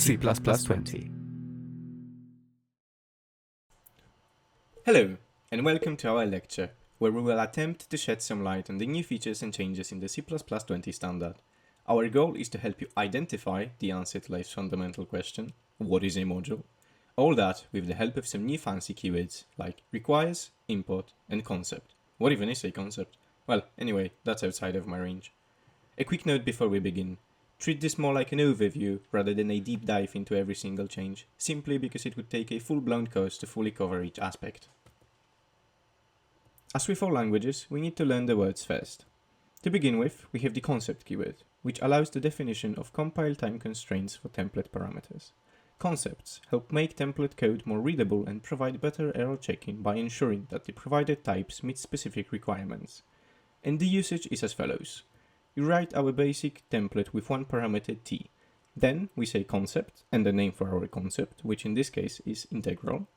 C++20. Hello, and welcome to our lecture, where we will attempt to shed some light on the new features and changes in the C++20 standard. Our goal is to help you identify the answer to life's fundamental question, what is a module? All that with the help of some new fancy keywords like requires, import, and concept. What even is a concept? Well, anyway, that's outside of my range. A quick note before we begin. Treat this more like an overview rather than a deep dive into every single change, simply because it would take a full-blown course to fully cover each aspect. As with all languages, we need to learn the words first. To begin with, we have the concept keyword, which allows the definition of compile time constraints for template parameters. Concepts help make template code more readable and provide better error checking by ensuring that the provided types meet specific requirements. And the usage is as follows. We write our basic template with one parameter t. Then we say concept and the name for our concept, which in this case is integral,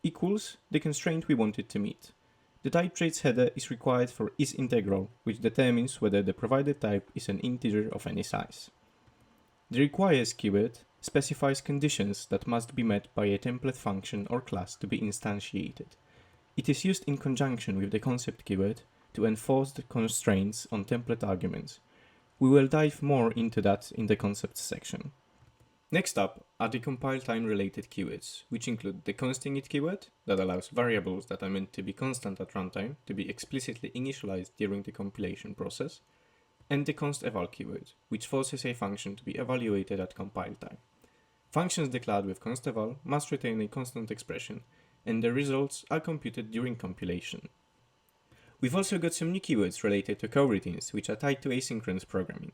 equals the constraint we want it to meet. The type traits header is required for isIntegral, which determines whether the provided type is an integer of any size. The requires keyword specifies conditions that must be met by a template function or class to be instantiated. It is used in conjunction with the concept keyword to enforce the constraints on template arguments. We will dive more into that in the concepts section. Next up are the compile time related keywords, which include the constinit keyword that allows variables that are meant to be constant at runtime to be explicitly initialized during the compilation process, and the consteval keyword, which forces a function to be evaluated at compile time. Functions declared with consteval must retain a constant expression, and the results are computed during compilation. We've also got some new keywords related to coroutines, which are tied to asynchronous programming.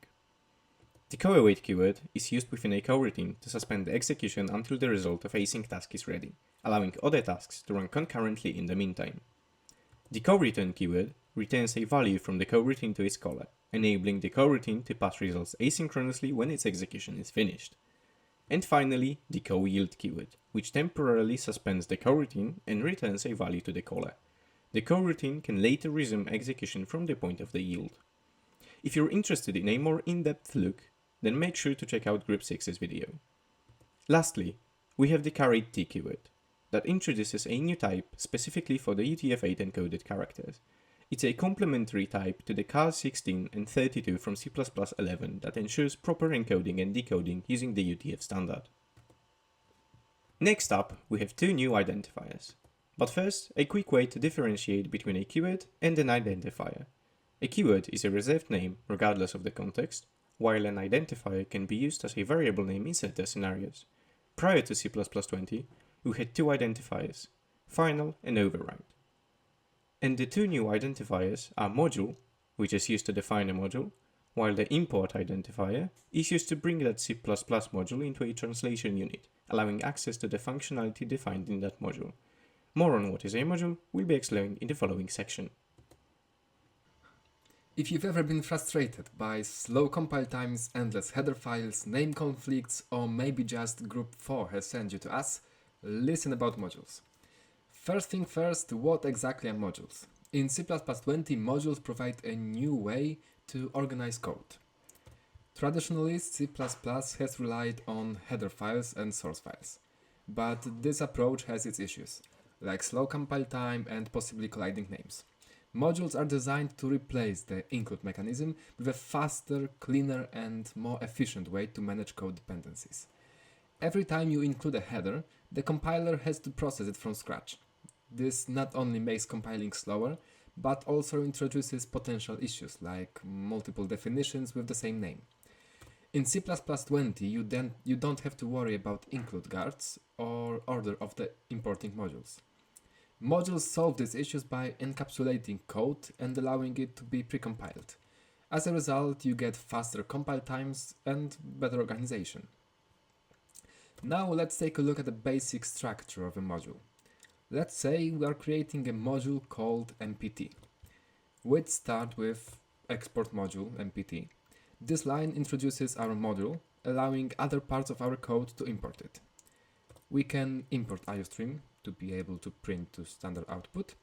The coawait keyword is used within a coroutine to suspend the execution until the result of async task is ready, allowing other tasks to run concurrently in the meantime. The coreturn keyword returns a value from the coroutine to its caller, enabling the coroutine to pass results asynchronously when its execution is finished. And finally, the coyield keyword, which temporarily suspends the coroutine and returns a value to the caller. The coroutine can later resume execution from the point of the yield. If you're interested in a more in-depth look, then make sure to check out Group 6's video. Lastly, we have the carried T keyword, that introduces a new type specifically for the UTF-8 encoded characters. It's a complementary type to the chars 16 and 32 from C++11 that ensures proper encoding and decoding using the UTF standard. Next up, we have two new identifiers. But first, a quick way to differentiate between a keyword and an identifier. A keyword is a reserved name regardless of the context, while an identifier can be used as a variable name in certain scenarios. Prior to C++20, we had two identifiers, final and override. And the two new identifiers are module, which is used to define a module, while the import identifier is used to bring that C++ module into a translation unit, allowing access to the functionality defined in that module. More on what is a module will be explained in the following section. If you've ever been frustrated by slow compile times, endless header files, name conflicts, or maybe just Group 4 has sent you to us, listen about modules. First thing first, what exactly are modules? In C++20, modules provide a new way to organize code. Traditionally, C++ has relied on header files and source files, but this approach has its issues, like slow compile time and possibly colliding names. Modules are designed to replace the include mechanism with a faster, cleaner, and more efficient way to manage code dependencies. Every time you include a header, the compiler has to process it from scratch. This not only makes compiling slower, but also introduces potential issues like multiple definitions with the same name. In C++20, you don't have to worry about include guards or order of the importing modules. Modules solve these issues by encapsulating code and allowing it to be precompiled. As a result, you get faster compile times and better organization. Now let's take a look at the basic structure of a module. Let's say we are creating a module called MPT. We'd start with export module MPT. This line introduces our module, allowing other parts of our code to import it. We can import IOStream to be able to print to standard output.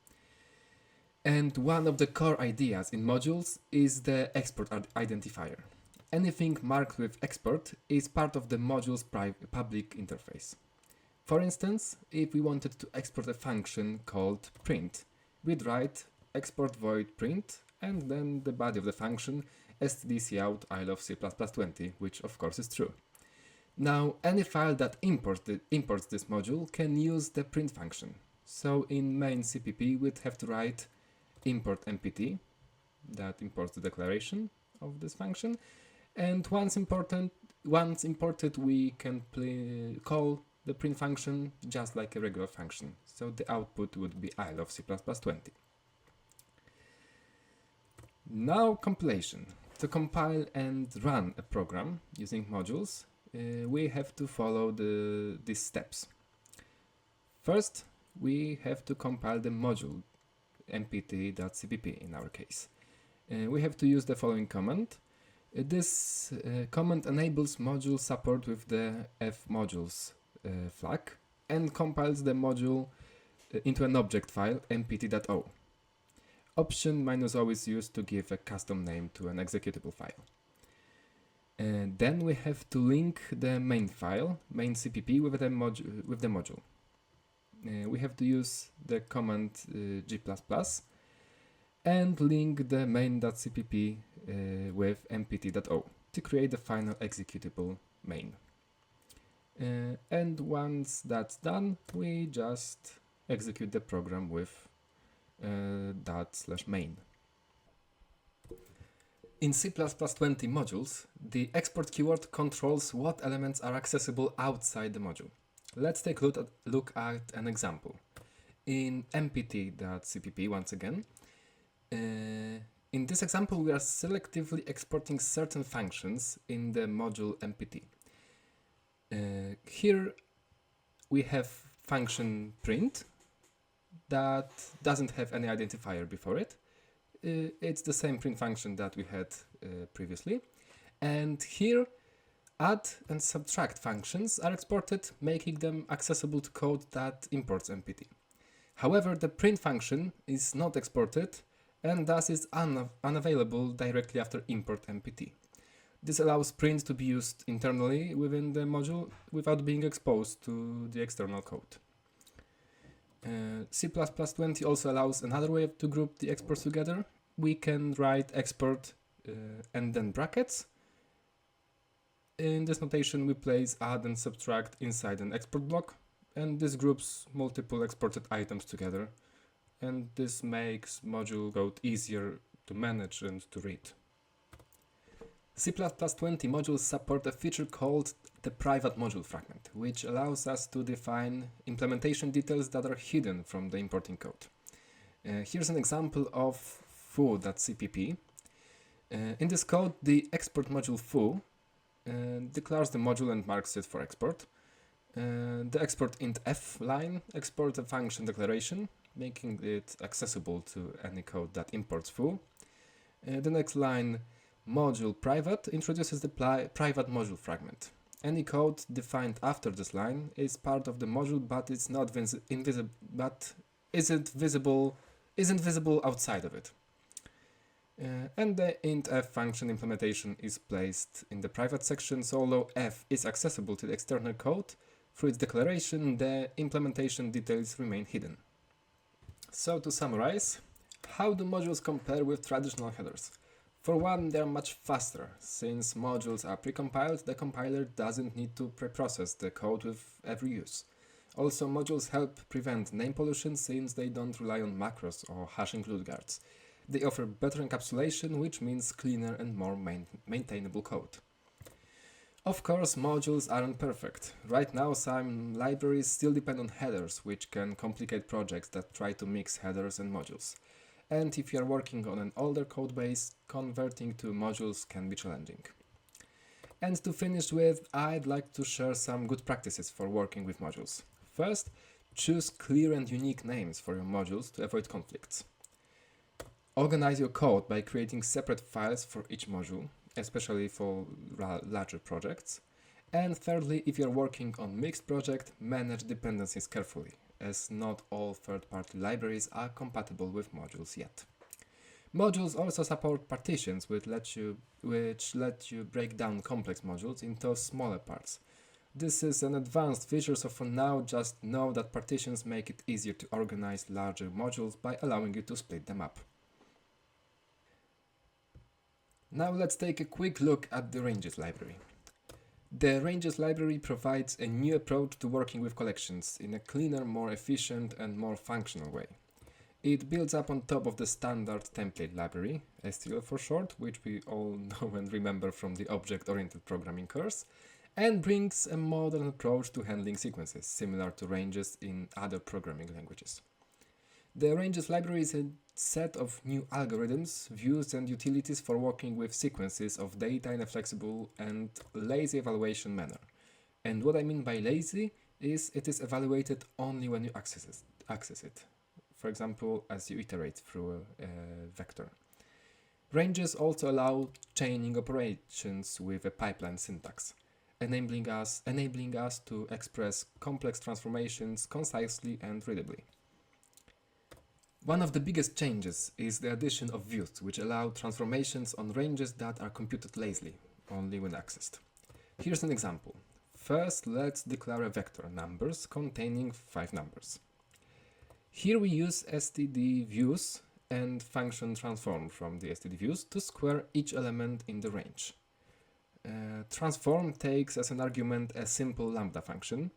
And one of the core ideas in modules is the export identifier. anything marked with export is part of the module's public interface. For instance, if we wanted to export a function called print, we'd write export void print and then the body of the function stdcout ILOC++20, which of course is true. Now, any file that imports this module can use the print function. So in main CPP, we'd have to write import mpt, that imports the declaration of this function, and once imported, we can call the print function just like a regular function. So the output would be ILOC++20. Now compilation. To compile and run a program using modules, we have to follow these steps. First, we have to compile the module mpt.cpp in our case. We have to use the following command. This command enables module support with the fmodules flag and compiles the module into an object file mpt.o. Option -o is used to give a custom name to an executable file. Then we have to link the main file, main CPP, with the module. We have to use the command g++ and link the main.cpp with mpt.o to create the final executable main. And once that's done, we just execute the program with /main. In C++20 modules, the export keyword controls what elements are accessible outside the module. Let's take a look at an example. In mpt.cpp, once again, in this example we are selectively exporting certain functions in the module mpt. Here we have function print that doesn't have any identifier before it. It's the same print function that we had previously. And here, add and subtract functions are exported, making them accessible to code that imports mpt. However, the print function is not exported and thus is unavailable directly after import mpt. This allows print to be used internally within the module without being exposed to the external code. C++20 also allows another way to group the exports together. We can write export and then brackets. In this notation we place add and subtract inside an export block, and this groups multiple exported items together, and this makes module code easier to manage and to read. C++20 modules support a feature called the private module fragment, which allows us to define implementation details that are hidden from the importing code. Here's an example of foo.cpp. In this code, the export module foo declares the module and marks it for export. The export int f line exports a function declaration, making it accessible to any code that imports foo. The next line, module private, introduces the private module fragment. Any code defined after this line is part of the module, but it's not isn't visible outside of it. And the int f function implementation is placed in the private section, so although f is accessible to the external code, through its declaration the implementation details remain hidden. So to summarize, how do modules compare with traditional headers? For one, they are much faster. Since modules are precompiled, the compiler doesn't need to preprocess the code with every use. Also, modules help prevent name pollution since they don't rely on macros or hash include guards. They offer better encapsulation, which means cleaner and more maintainable code. Of course, modules aren't perfect. Right now, some libraries still depend on headers, which can complicate projects that try to mix headers and modules. And if you are working on an older codebase, converting to modules can be challenging. And to finish with, I'd like to share some good practices for working with modules. First, choose clear and unique names for your modules to avoid conflicts. Organize your code by creating separate files for each module, especially for larger projects. And thirdly, if you're working on mixed project, manage dependencies carefully, as not all third-party libraries are compatible with modules yet. Modules also support partitions, which let you break down complex modules into smaller parts. This is an advanced feature, so for now just know that partitions make it easier to organize larger modules by allowing you to split them up. Now let's take a quick look at the Ranges library. The Ranges library provides a new approach to working with collections in a cleaner, more efficient and more functional way. It builds up on top of the standard template library, STL for short, which we all know and remember from the object-oriented programming course, and brings a modern approach to handling sequences, similar to ranges in other programming languages. The Ranges library is a set of new algorithms, views and utilities for working with sequences of data in a flexible and lazy evaluation manner. And what I mean by lazy is it is evaluated only when you access it. For example, as you iterate through a vector. Ranges also allow chaining operations with a pipeline syntax, enabling us to express complex transformations concisely and readably. One of the biggest changes is the addition of views, which allow transformations on ranges that are computed lazily, only when accessed. Here's an example. First, let's declare a vector, numbers, containing 5 numbers. Here we use std views and function transform from the std views to square each element in the range. Transform takes as an argument a simple lambda function.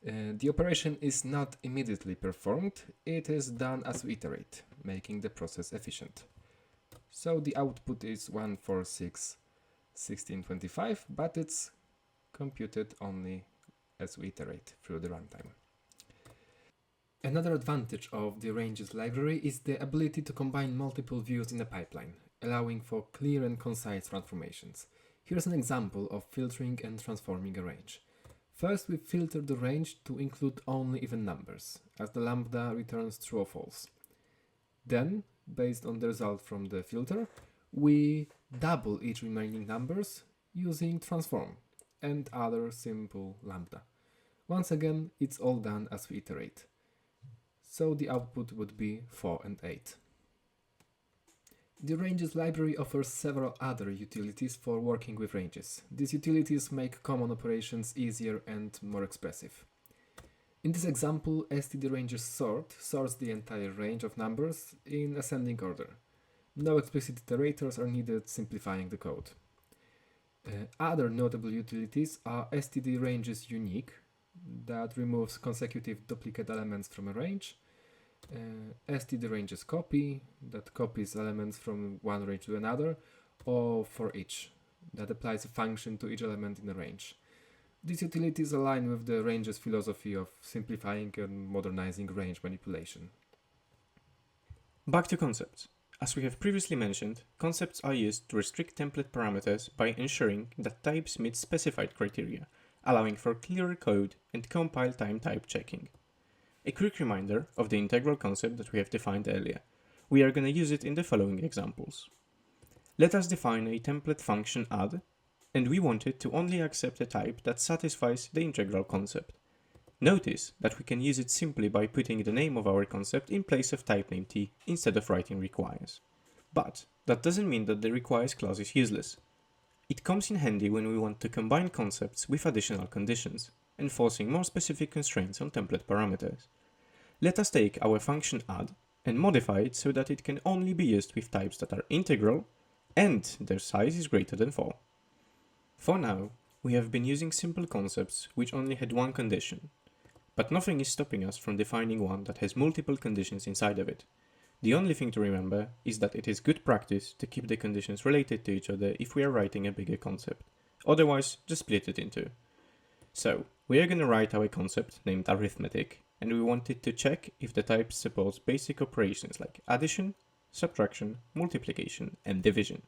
The operation is not immediately performed, it is done as we iterate, making the process efficient. So the output is 1461625, but it's computed only as we iterate through the runtime. Another advantage of the Ranges library is the ability to combine multiple views in a pipeline, allowing for clear and concise transformations. Here's an example of filtering and transforming a range. First, we filter the range to include only even numbers, as the lambda returns true or false. Then, based on the result from the filter, we double each remaining numbers using transform and other simple lambda. Once again, it's all done as we iterate. So the output would be 4 and 8. The Ranges library offers several other utilities for working with ranges. These utilities make common operations easier and more expressive. In this example, std-ranges sort sorts the entire range of numbers in ascending order. No explicit iterators are needed, simplifying the code. Other notable utilities are std-ranges unique, that removes consecutive duplicate elements from a range, std-ranges copy, that copies elements from one range to another, or for each, that applies a function to each element in a range. These utilities align with the Ranges philosophy of simplifying and modernizing range manipulation. Back to concepts. As we have previously mentioned, concepts are used to restrict template parameters by ensuring that types meet specified criteria, allowing for clearer code and compile time type checking. A quick reminder of the integral concept that we have defined earlier. We are going to use it in the following examples. Let us define a template function add, and we want it to only accept a type that satisfies the integral concept. Notice that we can use it simply by putting the name of our concept in place of type name t instead of writing requires. But that doesn't mean that the requires clause is useless. It comes in handy when we want to combine concepts with additional conditions, enforcing more specific constraints on template parameters. Let us take our function add and modify it so that it can only be used with types that are integral and their size is greater than 4. For now, we have been using simple concepts which only had one condition, but nothing is stopping us from defining one that has multiple conditions inside of it. The only thing to remember is that it is good practice to keep the conditions related to each other if we are writing a bigger concept. Otherwise, just split it in two. So, we are going to write our concept named arithmetic, and we want it to check if the type supports basic operations like addition, subtraction, multiplication, and division.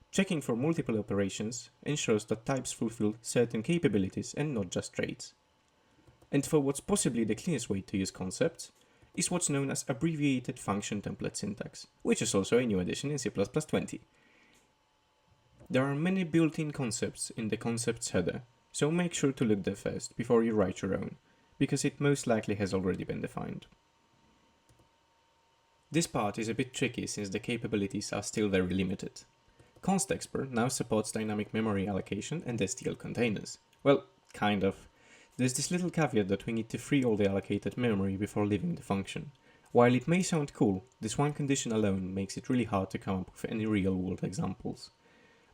Checking for multiple operations ensures that types fulfill certain capabilities and not just traits. And for what's possibly the cleanest way to use concepts, is what's known as abbreviated function template syntax, which is also a new addition in C++20. There are many built-in concepts in the concepts header, so make sure to look there first before you write your own, because it most likely has already been defined. This part is a bit tricky since the capabilities are still very limited. constexpr now supports dynamic memory allocation and STL containers. Well, kind of. There's this little caveat that we need to free all the allocated memory before leaving the function. While it may sound cool, this one condition alone makes it really hard to come up with any real-world examples.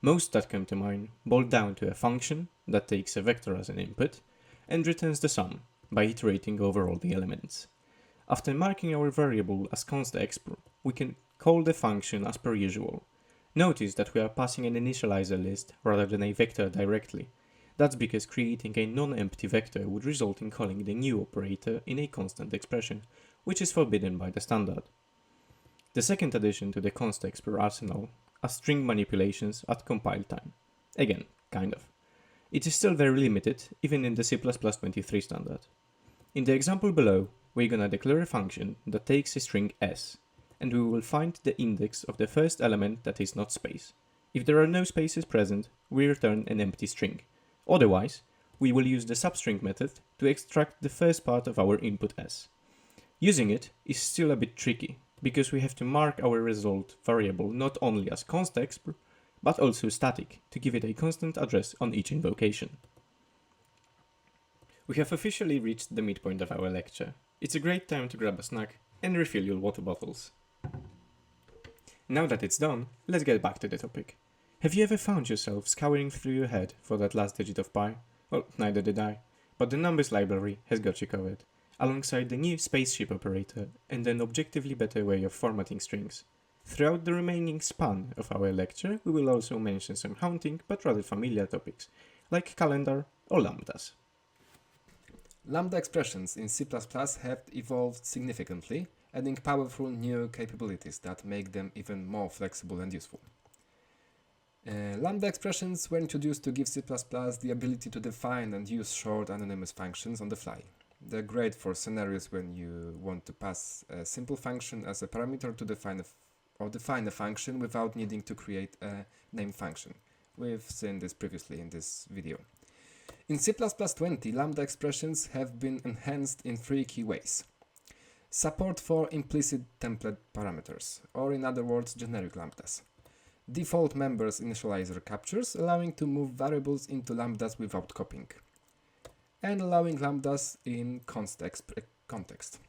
Most that come to mind boil down to a function that takes a vector as an input and returns the sum by iterating over all the elements. After marking our variable as constexpr, we can call the function as per usual. Notice that we are passing an initializer list rather than a vector directly. That's because creating a non-empty vector would result in calling the new operator in a constant expression, which is forbidden by the standard. The second addition to the constexpr arsenal are string manipulations at compile time. Again, kind of. It is still very limited, even in the C++23 standard. In the example below, we're gonna declare a function that takes a string s, and we will find the index of the first element that is not space. If there are no spaces present, we return an empty string. Otherwise, we will use the substring method to extract the first part of our input s. Using it is still a bit tricky, because we have to mark our result variable not only as constexpr, but also static to give it a constant address on each invocation. We have officially reached the midpoint of our lecture. It's a great time to grab a snack and refill your water bottles. Now that it's done, let's get back to the topic. Have you ever found yourself scouring through your head for that last digit of pi? Well, neither did I, but the numbers library has got you covered, alongside the new spaceship operator and an objectively better way of formatting strings. Throughout the remaining span of our lecture, we will also mention some haunting but rather familiar topics, like calendar or lambdas. Lambda expressions in C++ have evolved significantly, adding powerful new capabilities that make them even more flexible and useful. Lambda expressions were introduced to give C++ the ability to define and use short anonymous functions on the fly. They're great for scenarios when you want to pass a simple function as a parameter to define a function without needing to create a name function. We've seen this previously in this video. In C++20, lambda expressions have been enhanced in three key ways. Support for implicit template parameters, or in other words, generic lambdas. Default members initializer captures, allowing to move variables into lambdas without copying. And allowing lambdas in context.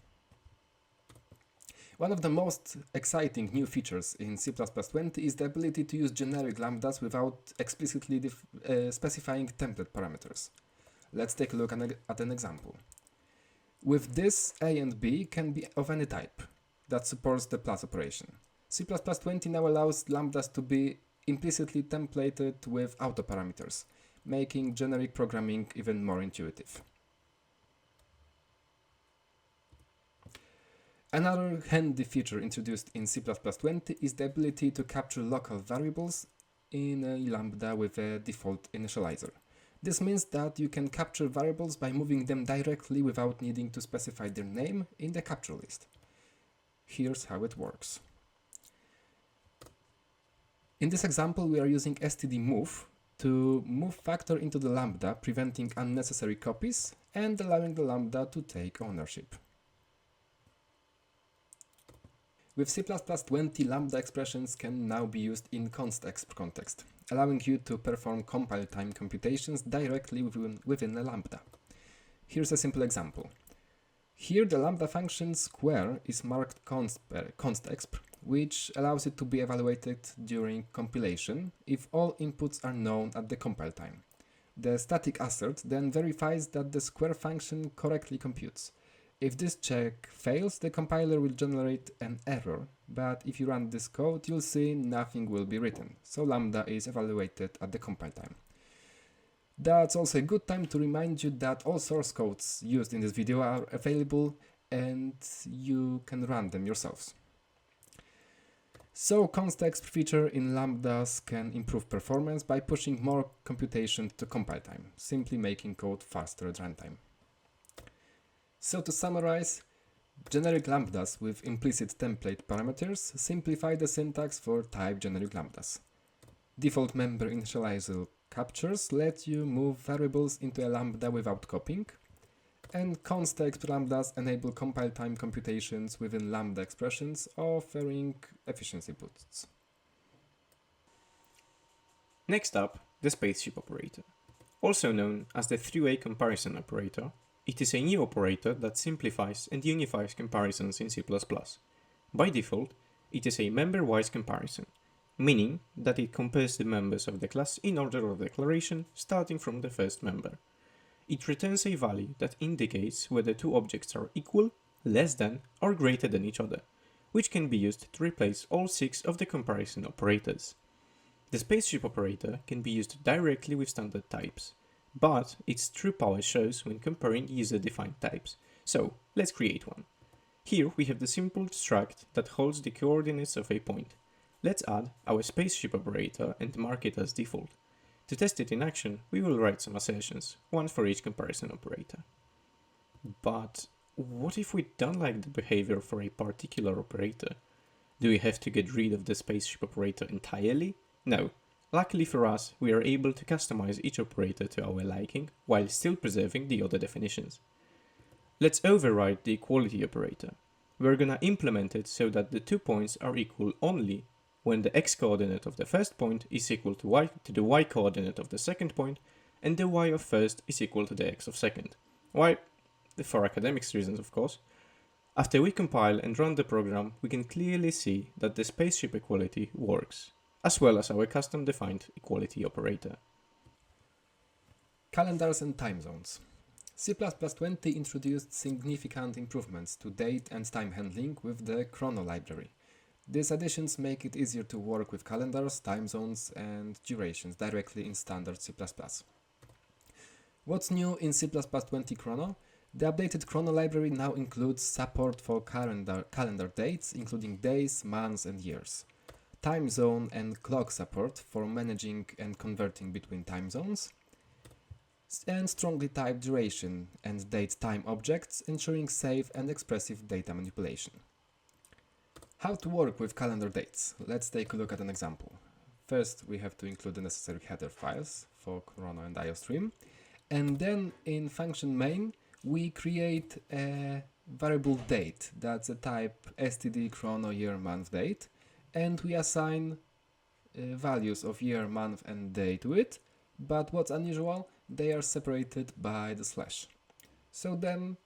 One of the most exciting new features in C++20 is the ability to use generic lambdas without explicitly specifying template parameters. Let's take a look at an example. With this, a and b can be of any type that supports the plus operation. C++20 now allows lambdas to be implicitly templated with autoparameters, making generic programming even more intuitive. Another handy feature introduced in C++20 is the ability to capture local variables in a lambda with a default initializer. This means that you can capture variables by moving them directly without needing to specify their name in the capture list. Here's how it works. In this example, we are using std_move to move factor into the lambda, preventing unnecessary copies and allowing the lambda to take ownership. With C++20, lambda expressions can now be used in constexpr context, allowing you to perform compile time computations directly within a lambda. Here's a simple example. Here the lambda function square is marked constexpr, which allows it to be evaluated during compilation if all inputs are known at the compile time. The static assert then verifies that the square function correctly computes. If this check fails, the compiler will generate an error, but if you run this code, you'll see nothing will be written, so lambda is evaluated at the compile time. That's also a good time to remind you that all source codes used in this video are available and you can run them yourselves. So constexpr feature in lambdas can improve performance by pushing more computation to compile time, simply making code faster at runtime. So to summarize, generic lambdas with implicit template parameters simplify the syntax for type generic lambdas. Default member initializer captures let you move variables into a lambda without copying, And constexpr lambdas enable compile time computations within lambda expressions, offering efficiency boosts. Next up, the spaceship operator. Also known as the Threeway comparison operator, it is a new operator that simplifies and unifies comparisons in C++. By default, it is a member-wise comparison, meaning that it compares the members of the class in order of declaration starting from the first member. It returns a value that indicates whether two objects are equal, less than, or greater than each other, which can be used to replace all 6 of the comparison operators. The spaceship operator can be used directly with standard types, but its true power shows when comparing user-defined types, so let's create one. Here we have the simple struct that holds the coordinates of a point. Let's add our spaceship operator and mark it as default. To test it in action, we will write some assertions, one for each comparison operator. But what if we don't like the behavior for a particular operator? Do we have to get rid of the spaceship operator entirely? No. Luckily for us, we are able to customize each operator to our liking, while still preserving the other definitions. Let's override the equality operator. We're gonna implement it so that the 2 points are equal only when the x-coordinate of the first point is equal to the y-coordinate of the second point, and the y of first is equal to the x of second. Why? For academics reasons, of course. After we compile and run the program, we can clearly see that the spaceship equality works, as well as our custom-defined equality operator. Calendars and time zones. C++20 introduced significant improvements to date and time handling with the chrono library. These additions make it easier to work with calendars, time zones, and durations directly in standard C++. What's new in C++20 chrono? The updated chrono library now includes support for calendar dates, including days, months, and years. Time zone and clock support for managing and converting between time zones, and strongly typed duration and date time objects, ensuring safe and expressive data manipulation. How to work with calendar dates? Let's take a look at an example. First, we have to include the necessary header files for chrono and IOStream, and then in function main, we create a variable date that's a type std chrono year month date, and we assign values of year, month, and day to it, but what's unusual, they are separated by the slash. So then,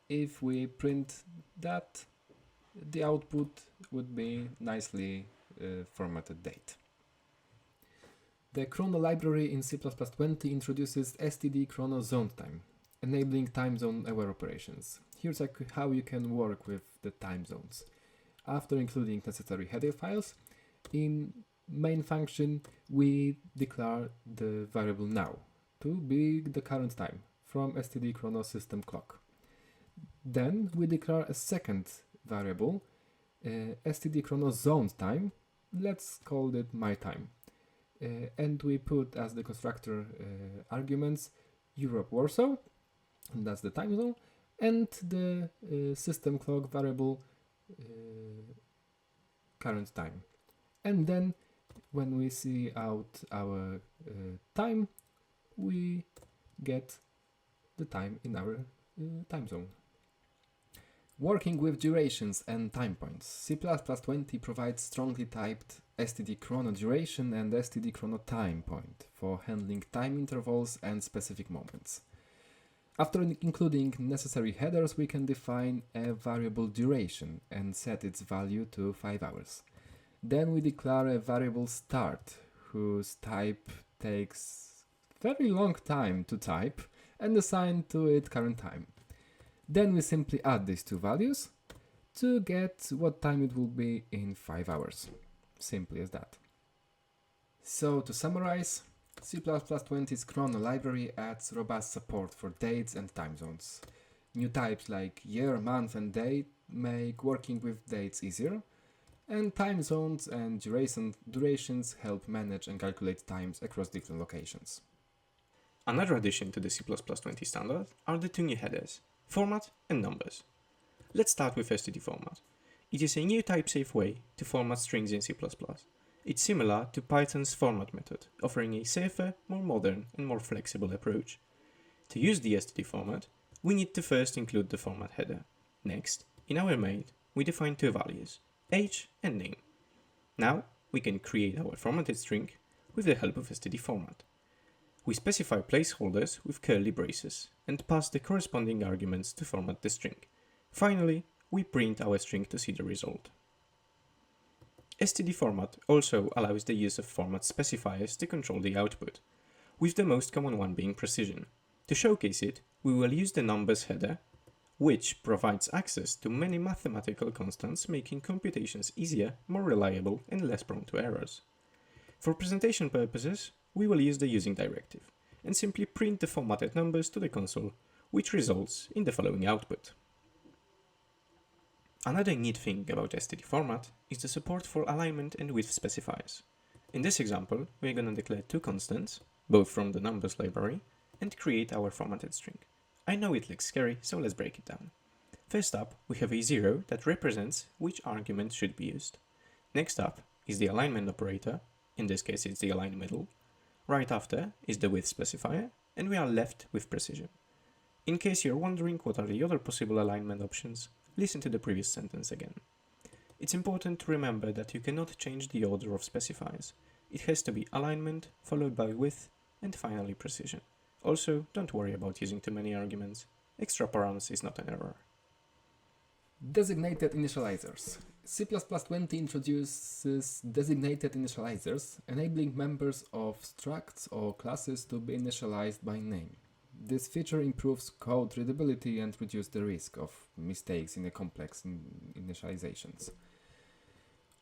if we print that, the output would be nicely formatted date. The chrono library in C++20 introduces std chrono zone time, enabling time zone aware operations. Here's how you can work with the time zones. After including necessary header files, in main function we declare the variable now to be the current time from std chrono system clock. Then we declare a second variable, std chrono zone time, let's call it my time, and we put as the constructor arguments Europe Warsaw, and that's the time zone, and the system clock variable current time. And then when we see out our time, we get the time in our time zone. Working with durations and time points, C++20 provides strongly typed std chrono duration and std chrono time point for handling time intervals and specific moments. After including necessary headers, we can define a variable duration and set its value to 5 hours. Then we declare a variable start, whose type takes very long time to type, and assign to it current time. Then we simply add these two values to get what time it will be in 5 hours. Simply as that. So to summarize, C++20's chrono library adds robust support for dates and time zones. New types like year, month, and day make working with dates easier, and time zones and durations help manage and calculate times across different locations. Another addition to the C++20 standard are the two new headers, format and numbers. Let's start with std format. It is a new type-safe way to format strings in C++. It's similar to Python's format method, offering a safer, more modern, and more flexible approach. To use the std format, we need to first include the format header. Next, in our main, we define two values, age and name. Now, we can create our formatted string with the help of std format. We specify placeholders with curly braces and pass the corresponding arguments to format the string. Finally, we print our string to see the result. std format also allows the use of format specifiers to control the output, with the most common one being precision. To showcase it, we will use the numbers header, which provides access to many mathematical constants, making computations easier, more reliable, and less prone to errors. For presentation purposes, we will use the using directive, and simply print the formatted numbers to the console, which results in the following output. Another neat thing about std format is the support for alignment and width specifiers. In this example, we are going to declare two constants, both from the numbers library, and create our formatted string. I know it looks scary, so let's break it down. First up, we have a 0 that represents which argument should be used. Next up is the alignment operator, in this case it's the align middle. Right after is the width specifier, and we are left with precision. In case you're wondering what are the other possible alignment options, listen to the previous sentence again. It's important to remember that you cannot change the order of specifiers. It has to be alignment, followed by width, and finally precision. Also, don't worry about using too many arguments. Extra params is not an error. Designated initializers. C++20 introduces designated initializers, enabling members of structs or classes to be initialized by name. This feature improves code readability and reduces the risk of mistakes in the complex initializations.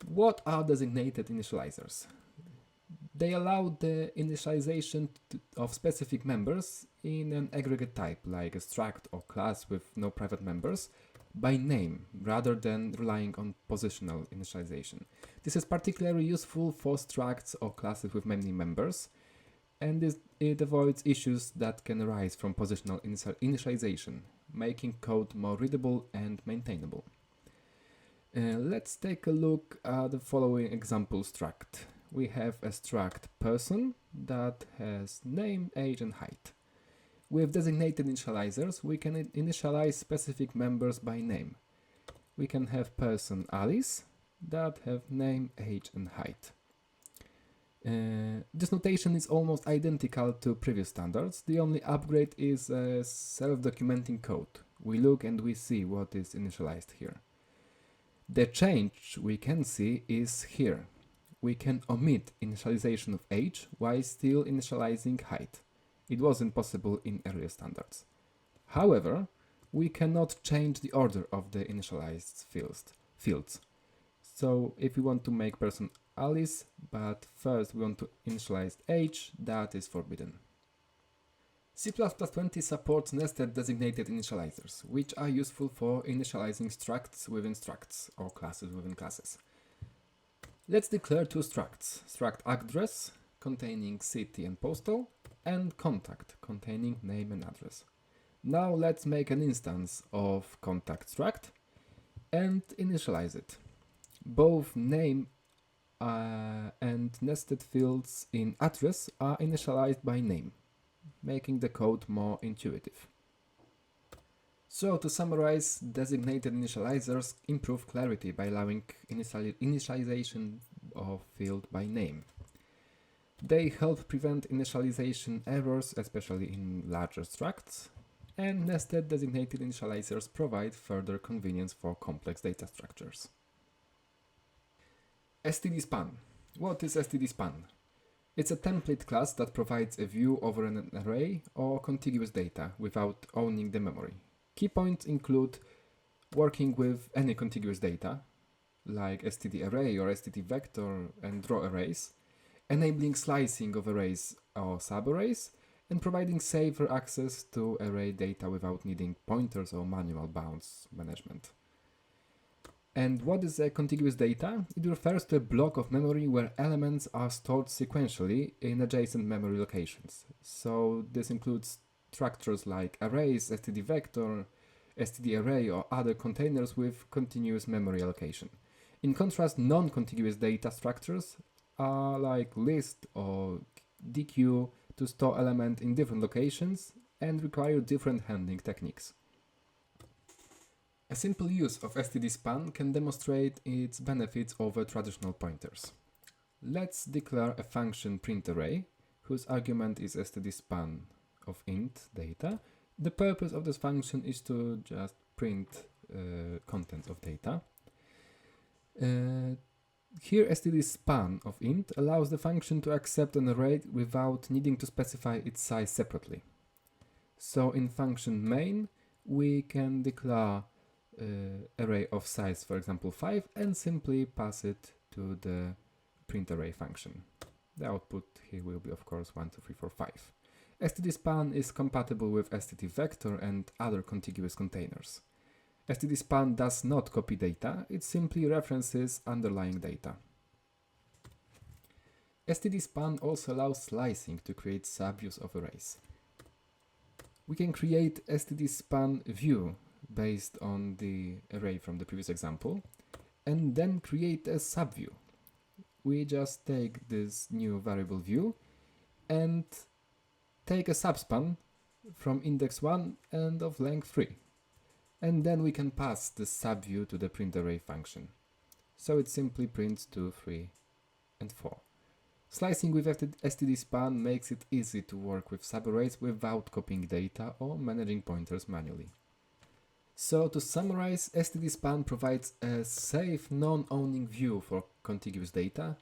What are designated initializers? They allow the initialization of specific members in an aggregate type, like a struct or class with no private members, by name, rather than relying on positional initialization. This is particularly useful for structs or classes with many members, and it avoids issues that can arise from positional initialization, making code more readable and maintainable. Let's take a look at the following example struct. We have a struct person that has name, age, and height. With designated initializers, we can initialize specific members by name. We can have person Alice that have name, age, and height. This notation is almost identical to previous standards. The only upgrade is self-documenting code. We look and we see what is initialized here. The change we can see is here. We can omit initialization of age while still initializing height. It wasn't possible in earlier standards. However, we cannot change the order of the initialized fields. So if we want to make person Alice, but first we want to initialize age, that is forbidden. C++20 supports nested designated initializers, which are useful for initializing structs within structs or classes within classes. Let's declare two structs, struct address containing city and postal, and contact containing name and address. Now let's make an instance of contact struct and initialize it. Both name and nested fields in address are initialized by name, making the code more intuitive. So to summarize, designated initializers improve clarity by allowing initialization of field by name. They help prevent initialization errors, especially in larger structs, and nested designated initializers provide further convenience for complex data structures. stdspan. What is stdspan? It's a template class that provides a view over an array or contiguous data without owning the memory. Key points include working with any contiguous data, like std array or std vector and draw arrays, enabling slicing of arrays or subarrays, and providing safer access to array data without needing pointers or manual bounds management. And what is a contiguous data? It refers to a block of memory where elements are stored sequentially in adjacent memory locations. So this includes structures like arrays, std vector, std array, or other containers with continuous memory allocation. In contrast, non-contiguous data structures are like list or dq to store element in different locations and require different handling techniques. A simple use of stdspan can demonstrate its benefits over traditional pointers. Let's declare a function printArray, whose argument is stdspan of int data. The purpose of this function is to just print contents of data. Here stdspan of int allows the function to accept an array without needing to specify its size separately. So in function main, we can declare array of size, for example 5, and simply pass it to the printArray function. The output here will be of course 1, 2, 3, 4, 5. stdspan is compatible with stdvector and other contiguous containers. stdspan does not copy data, it simply references underlying data. stdspan also allows slicing to create subviews of arrays. We can create stdspan view based on the array from the previous example, and then create a subview. We just take this new variable view and take a subspan from index 1 and of length 3. And then we can pass the subview to the printArray function. So it simply prints 2, 3, and 4. Slicing with stdspan makes it easy to work with subarrays without copying data or managing pointers manually. So to summarize, stdspan provides a safe non-owning view for contiguous data,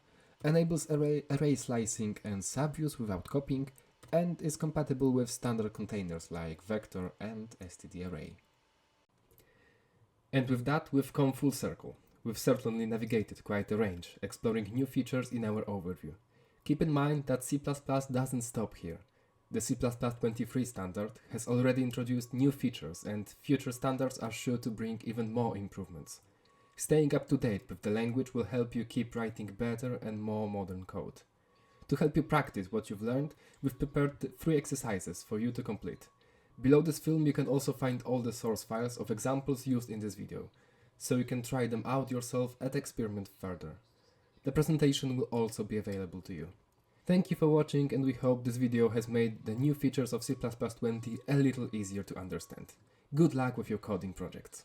enables array slicing and subviews without copying, and is compatible with standard containers like vector and stdarray. And with that, we've come full circle. We've certainly navigated quite a range, exploring new features in our overview. Keep in mind that C++ doesn't stop here. The C++23 standard has already introduced new features, and future standards are sure to bring even more improvements. Staying up to date with the language will help you keep writing better and more modern code. To help you practice what you've learned, we've prepared 3 exercises for you to complete. Below this film you can also find all the source files of examples used in this video, so you can try them out yourself and experiment further. The presentation will also be available to you. Thank you for watching, and we hope this video has made the new features of C++20 a little easier to understand. Good luck with your coding projects.